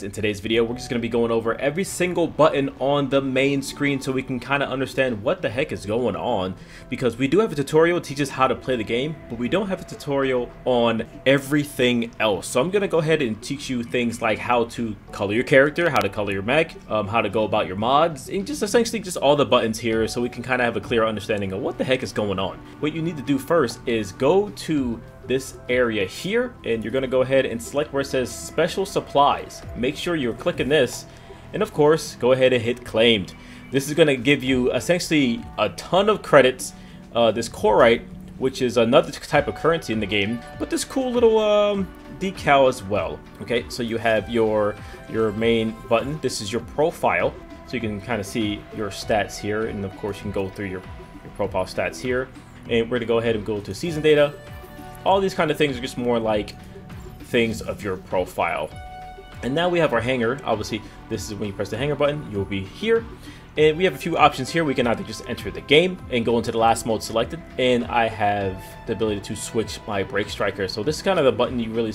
In today's video, we're just going to be going over every single button on the main screen so we can kind of understand what the heck is going on, because we do have a tutorial that teaches how to play the game, but we don't have a tutorial on everything else. So I'm going to go ahead and teach you things like how to color your character, how to color your mech, how to go about your mods, and just essentially just all the buttons here so we can kind of have a clear understanding of what the heck is going on. What you need to do first is go to this area here, and you're going to go ahead and select where it says special supplies. Make sure you're clicking this, and of course go ahead and hit claimed. This is going to give you essentially a ton of credits, this corite, which is another type of currency in the game, but this cool little decal as well. Okay, so you have your main button. This is your profile, so you can kind of see your stats here, and of course you can go through your profile stats here. And we're going to go ahead and go to season data. All these kind of things are just more like things of your profile. And now we have our hanger. Obviously, this is when you press the hanger button, you'll be here. And we have a few options here. We can either just enter the game and go into the last mode selected. And I have the ability to switch my break striker. So this is kind of the button you really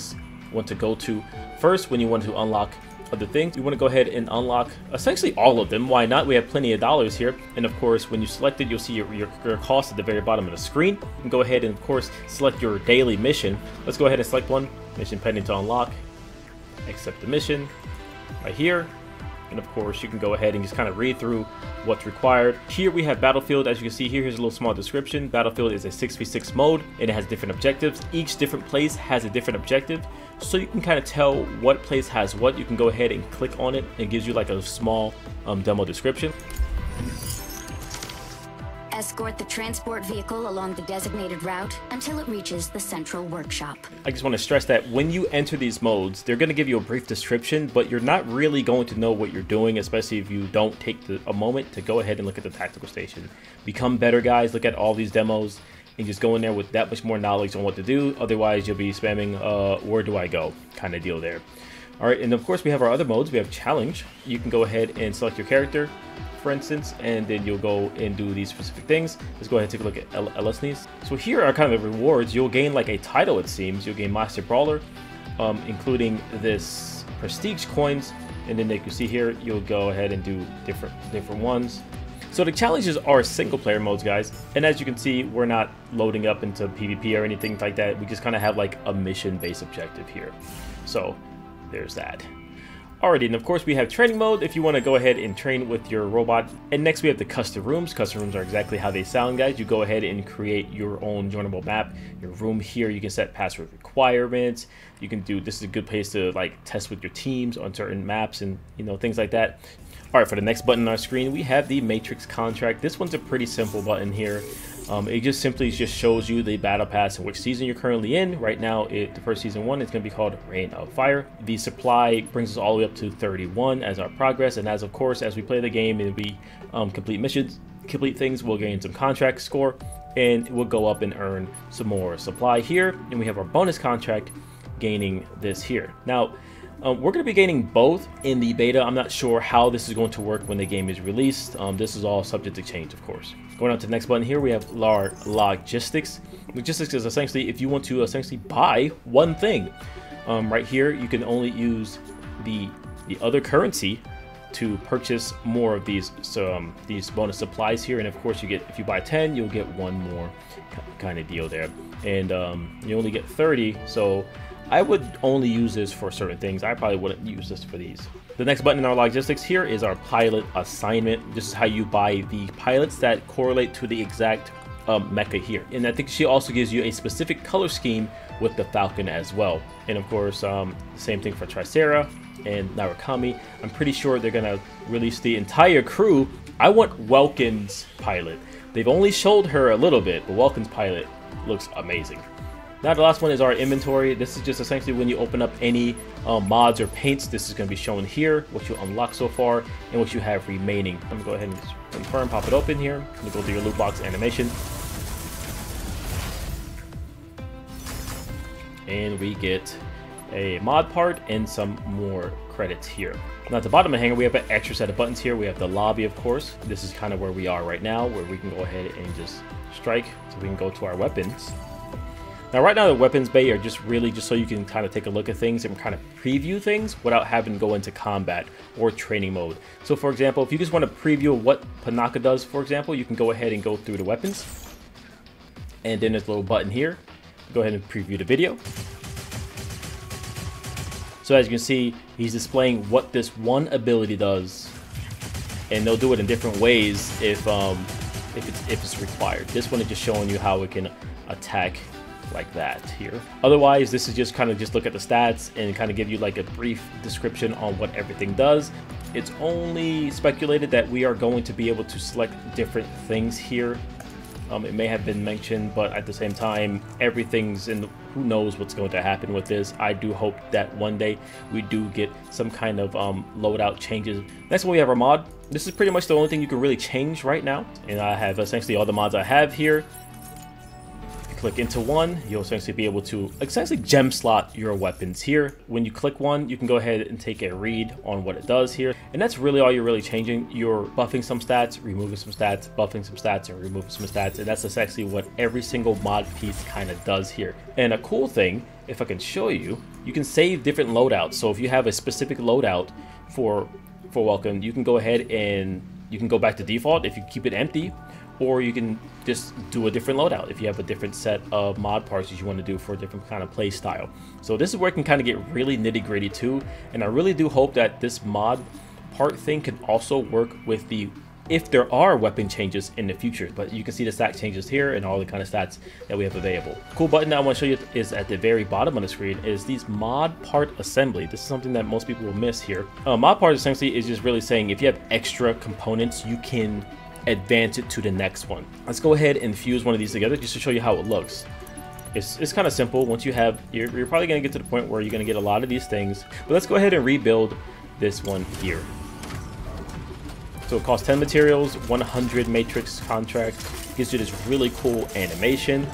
want to go to first when you want to unlock other things. You want to go ahead and unlock essentially all of them. Why not? We have plenty of dollars here, and of course when you select it, you'll see your cost at the very bottom of the screen. You can go ahead and of course select your daily mission. Let's go ahead and select one. Mission pending to unlock. Accept the mission right here, and of course you can go ahead and just kind of read through what's required. Here we have Battlefield. As you can see here, here's a little small description. Battlefield is a 6v6 mode, and it has different objectives. Each different place has a different objective, so you can kind of tell what place has what. You can go ahead and click on it. It gives you like a small demo description. Escort the transport vehicle along the designated route until it reaches the central workshop. I just want to stress that when you enter these modes, they're going to give you a brief description, but you're not really going to know what you're doing, especially if you don't take a moment to go ahead and look at the tactical station. Become better, guys. Look at all these demos and just go in there with that much more knowledge on what to do. Otherwise, you'll be spamming, where do I go kind of deal there. All right, and of course, we have our other modes. We have challenge. You can go ahead and select your character, for instance, and then you'll go and do these specific things. Let's go ahead and take a look at LSNs. So here are kind of the rewards. You'll gain like a title, it seems. You'll gain Master Brawler, including this prestige coins, and then like you see here, you'll go ahead and do different ones. So the challenges are single player modes, guys, and as you can see, we're not loading up into PvP or anything like that. We just kind of have like a mission based objective here. So there's that. Alrighty, and of course we have training mode if you want to go ahead and train with your robot. And next we have the custom rooms. Custom rooms are exactly how they sound, guys. You go ahead and create your own joinable map. Your room here, you can set password requirements. You can do, this is a good place to like test with your teams on certain maps and things like that. Alright, for the next button on our screen, we have the Matrix contract. This one's a pretty simple button here. It just simply shows you the battle pass and which season you're currently in. Right now, the first season 1 is going to be called Reign of Fire. The supply brings us all the way up to 31 as our progress, and as of course, as we play the game and we complete missions, complete things, we'll gain some contract score, and we'll go up and earn some more supply here. And we have our bonus contract gaining this here. Now, we're going to be gaining both in the beta. I'm not sure how this is going to work when the game is released. This is all subject to change, of course. Going on to the next button here, we have logistics. Logistics is essentially if you want to essentially buy one thing. Right here, you can only use the other currency to purchase more of these bonus supplies here. And of course, if you buy 10, you'll get one more kind of deal there. And you only get 30, so I would only use this for certain things. I probably wouldn't use this for these. The next button in our logistics here is our pilot assignment. This is how you buy the pilots that correlate to the exact mecha here. And I think she also gives you a specific color scheme with the Falcon as well. And of course, same thing for Tricera and Narukami. I'm pretty sure they're gonna release the entire crew. I want Welkin's pilot. They've only showed her a little bit, but Welkin's pilot looks amazing. Now the last one is our inventory. This is just essentially when you open up any mods or paints, this is going to be shown here, what you unlock so far and what you have remaining. I'm going to go ahead and just confirm, pop it open here. You go to your loot box animation. And we get a mod part and some more credits here. Now at the bottom of the hanger, we have an extra set of buttons here. We have the lobby, of course. This is kind of where we are right now, where we can go ahead and just strike. So we can go to our weapons. Now right now the weapons bay are just really just so you can kind of take a look at things and kind of preview things without having to go into combat or training mode. So for example, if you just want to preview what Panaka does, for example, you can go ahead and go through the weapons. And then there's a little button here. Go ahead and preview the video. So as you can see, he's displaying what this one ability does. And they'll do it in different ways if it's required. This one is just showing you how it can attack like that here. Otherwise, this is just kind of just look at the stats and kind of give you like a brief description on what everything does. It's only speculated that we are going to be able to select different things here. It may have been mentioned, but at the same time, everything's in. Who knows what's going to happen with this? I do hope that one day we do get some kind of loadout changes. Next one, we have our mod. This is pretty much the only thing you can really change right now, and I have essentially all the mods I have here. Click into one, you'll essentially be able to essentially gem slot your weapons here. When you click one, you can go ahead and take a read on what it does here. And that's really all you're really changing. You're buffing some stats, removing some stats, buffing some stats, and removing some stats. And that's essentially what every single mod piece kind of does here. And a cool thing, if I can show you, you can save different loadouts. So if you have a specific loadout for Welcome, you can go ahead and you can go back to default if you keep it empty. Or you can just do a different loadout if you have a different set of mod parts that you want to do for a different kind of play style. So this is where it can kind of get really nitty gritty too. And I really do hope that this mod part thing can also work with the, if there are weapon changes in the future. But you can see the stat changes here and all the kind of stats that we have available. Cool button I want to show you is at the very bottom of the screen is these mod part assembly. This is something that most people will miss here. Mod part essentially is just really saying if you have extra components, you can advance it to the next one. Let's go ahead and fuse one of these together just to show you how it looks. It's kind of simple. Once you have, you're probably going to get to the point where you're going to get a lot of these things, but let's go ahead and rebuild this one here. So it costs 10 materials, 100 matrix contract, gives you this really cool animation,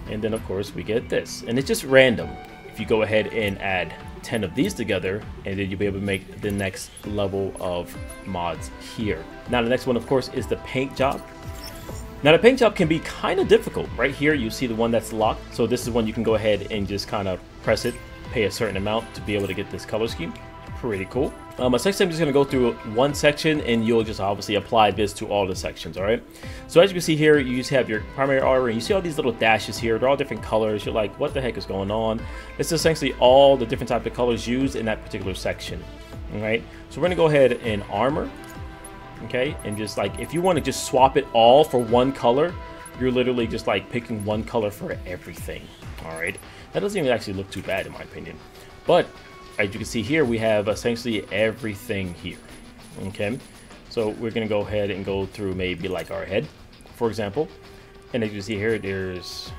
and then of course we get this, and it's just random. If you go ahead and add 10 of these together, and then you'll be able to make the next level of mods here. Now the next one of course is the paint job. Now the paint job can be kind of difficult. Right here you see the one that's locked, so this is one you can go ahead and just kind of press it, pay a certain amount to be able to get this color scheme. Pretty cool. Essentially I'm just going to go through one section and you'll just obviously apply this to all the sections. All right, so as you can see here, you just have your primary armor and you see all these little dashes here. They're all different colors. You're like, what the heck is going on? It's essentially all the different types of colors used in that particular section. All right, so we're going to go ahead and armor, okay, and just like if you want to just swap it all for one color, you're literally just like picking one color for everything. All right, that doesn't even actually look too bad in my opinion, but as you can see here, we have essentially everything here. Okay, so we're gonna go ahead and go through maybe like our head, for example, and as you can see here, there's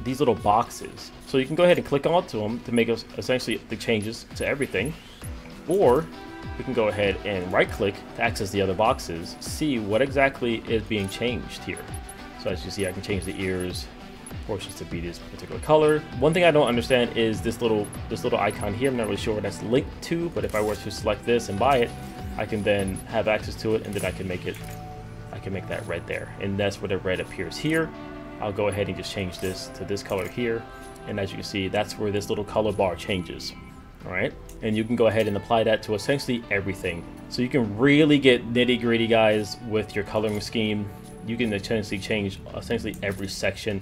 these little boxes. So you can go ahead and click onto them to make us essentially the changes to everything, or we can go ahead and right-click to access the other boxes, see what exactly is being changed here. So as you see, I can change the ears portions to be this particular color. One thing I don't understand is this little icon here. I'm not really sure what that's linked to, but if I were to select this and buy it, I can then have access to it, and then I can make that red there, and that's where the red appears here. I'll go ahead and just change this to this color here, and as you can see, that's where this little color bar changes. All right, and you can go ahead and apply that to essentially everything. So you can really get nitty-gritty, guys, with your coloring scheme. You can essentially change essentially every section,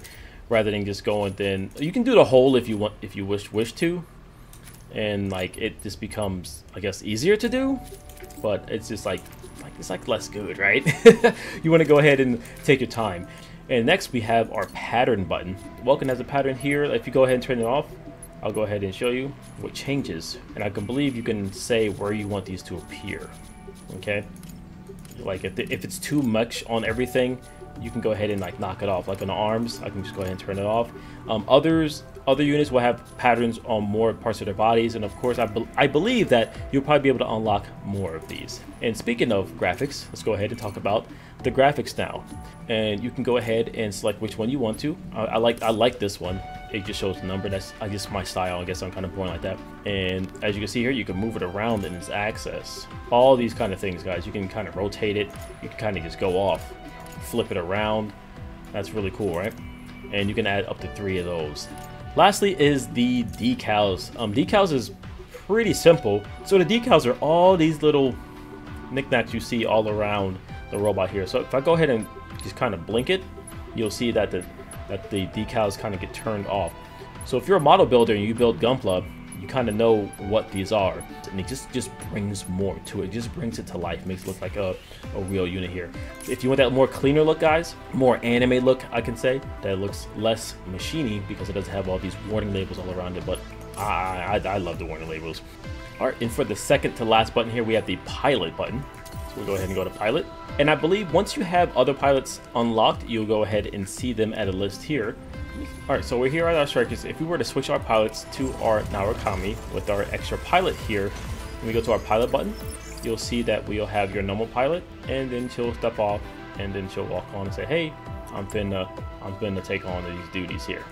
rather than just going. Then you can do the whole if you want, if you wish to, and like it just becomes, I guess, easier to do. But it's just like it's like less good, right? You want to go ahead and take your time. And next we have our pattern button. Welcome has a pattern here. If you go ahead and turn it off, I'll go ahead and show you what changes. And I can believe you can say where you want these to appear. Okay, like if it's too much on everything, you can go ahead and like knock it off. Like on the arms, I can just go ahead and turn it off. Other units will have patterns on more parts of their bodies, and of course I believe that you'll probably be able to unlock more of these. And speaking of graphics, let's go ahead and talk about the graphics now. And you can go ahead and select which one you want to. I like this one. It just shows the number. That's I guess my style. I guess I'm kind of born like that. And as you can see here, you can move it around in its axis. All these kind of things, guys. You can kind of rotate it. You can kind of just go off, flip it around. That's really cool, right? and you can add up to 3 of those. Lastly is the decals. Decals is pretty simple. So the decals are all these little knickknacks you see all around the robot here. So if I go ahead and just kind of blink it, you'll see that the decals kind of get turned off. So if you're a model builder and you build Gunpla, you kind of know what these are, and it just brings more to it. It just brings it to life, makes it look like a real unit here. If you want that more cleaner look, guys, more anime look, I can say, that looks less machiny because it doesn't have all these warning labels all around it, but I love the warning labels. All right, and for the second to last button here, we have the pilot button. So we'll go ahead and go to pilot. And I believe once you have other pilots unlocked, you'll go ahead and see them at a list here. All right, so we're here at our strikers. If we were to switch our pilots to our Narukami with our extra pilot here, when we go to our pilot button, you'll see that we'll have your normal pilot, and then she'll step off, and then she'll walk on and say, hey, I'm finna take on these duties here.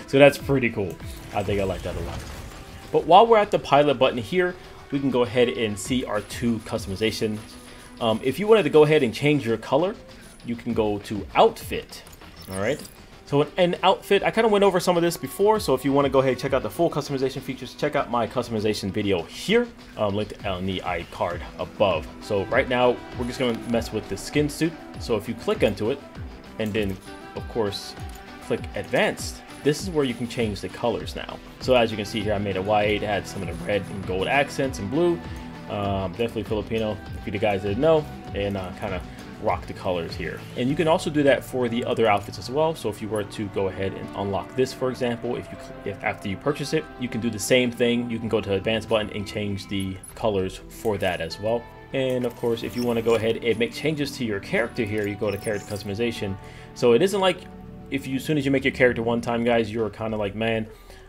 So that's pretty cool. I think I like that a lot. But while we're at the pilot button here, we can go ahead and see our 2 customizations. If you wanted to go ahead and change your color, you can go to outfit. All right. So an outfit, I kind of went over some of this before, so if you want to go ahead and check out the full customization features, check out my customization video here, linked on the iCard above. So right now, we're just going to mess with the skin suit. So if you click onto it, and then, of course, click Advanced, this is where you can change the colors now. So as you can see here, I made it white, had some of the red and gold accents and blue. Definitely Filipino, if you guys didn't know, and kind of rock the colors here. And you can also do that for the other outfits as well. So if you were to go ahead and unlock this, for example, if after you purchase it, you can do the same thing. You can go to the advanced button and change the colors for that as well. And of course, if you want to go ahead and make changes to your character here, you go to character customization. So it isn't like if you, as soon as you make your character one time, guys, you're kind of like, man,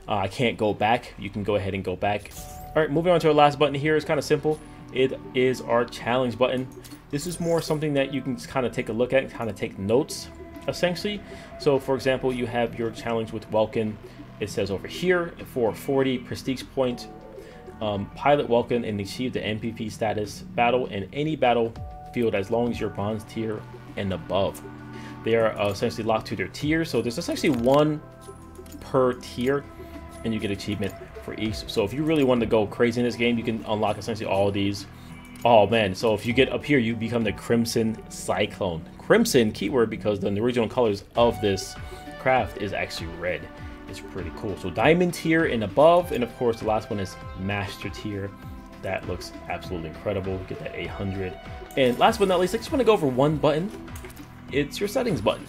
I can't go back. You can go ahead and go back. All right, moving on to our last button here is kind of simple. It is our challenge button. This is more something that you can just kind of take a look at and kind of take notes, essentially. So for example, you have your challenge with Welkin. It says over here, for 40 prestige points, pilot Welkin and achieve the MVP status battle in any battlefield as long as you're bronze tier and above. They are essentially locked to their tiers. So there's essentially 1 per tier, and you get achievement for each. So if you really want to go crazy in this game, you can unlock essentially all of these. Oh man, so if you get up here, you become the Crimson Cyclone. Crimson keyword because the original colors of this craft is actually red. It's pretty cool. So diamond tier and above, and of course the last one is master tier. That looks absolutely incredible. Get that 800. And last but not least, I just want to go over one button. It's your settings button.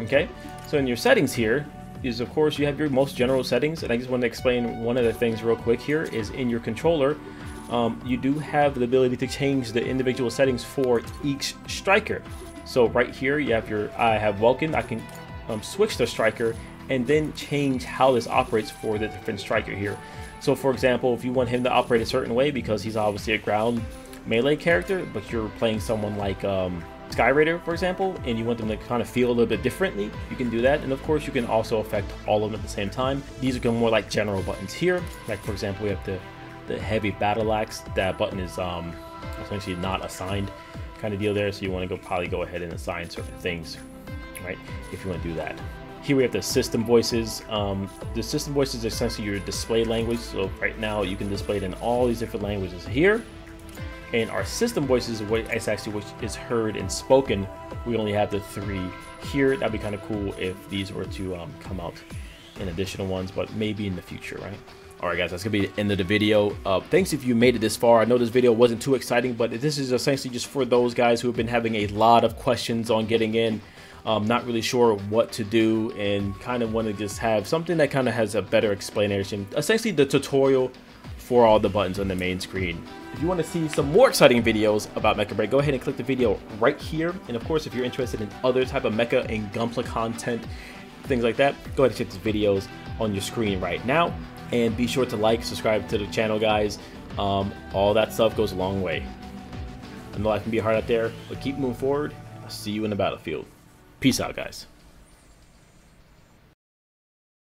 Okay, so in your settings here is, of course, you have your most general settings, and I just want to explain one of the things real quick here is in your controller. You do have the ability to change the individual settings for each striker. So right here, you have I have Welkin. I can switch the striker and then change how this operates for the different striker here. So for example, if you want him to operate a certain way because he's obviously a ground melee character, but you're playing someone like Sky Raider, for example, and you want them to kind of feel a little bit differently, you can do that. And of course, you can also affect all of them at the same time. These are more like general buttons here. Like for example, we have the heavy battle axe. That button is essentially not assigned kind of deal there. So you want to probably go ahead and assign certain things, right? If you want to do that. Here we have the system voices. The system voices is essentially your display language. So right now you can display it in all these different languages here. And our system voices is actually what is heard and spoken. We only have the 3 here. That'd be kind of cool if these were to come out in additional ones, but maybe in the future, right? All right, guys, that's gonna be the end of the video. Thanks if you made it this far. I know this video wasn't too exciting, but this is essentially just for those guys who have been having a lot of questions on getting in, not really sure what to do, and kind of want to just have something that kind of has a better explanation. Essentially, the tutorial for all the buttons on the main screen. If you want to see some more exciting videos about Mechabreak, go ahead and click the video right here. And of course, if you're interested in other type of Mecha and Gunpla content, things like that, go ahead and check these videos on your screen right now. And be sure to like, subscribe to the channel, guys. All that stuff goes a long way. I know life can be hard out there, but keep moving forward. I'll see you in the battlefield. Peace out, guys.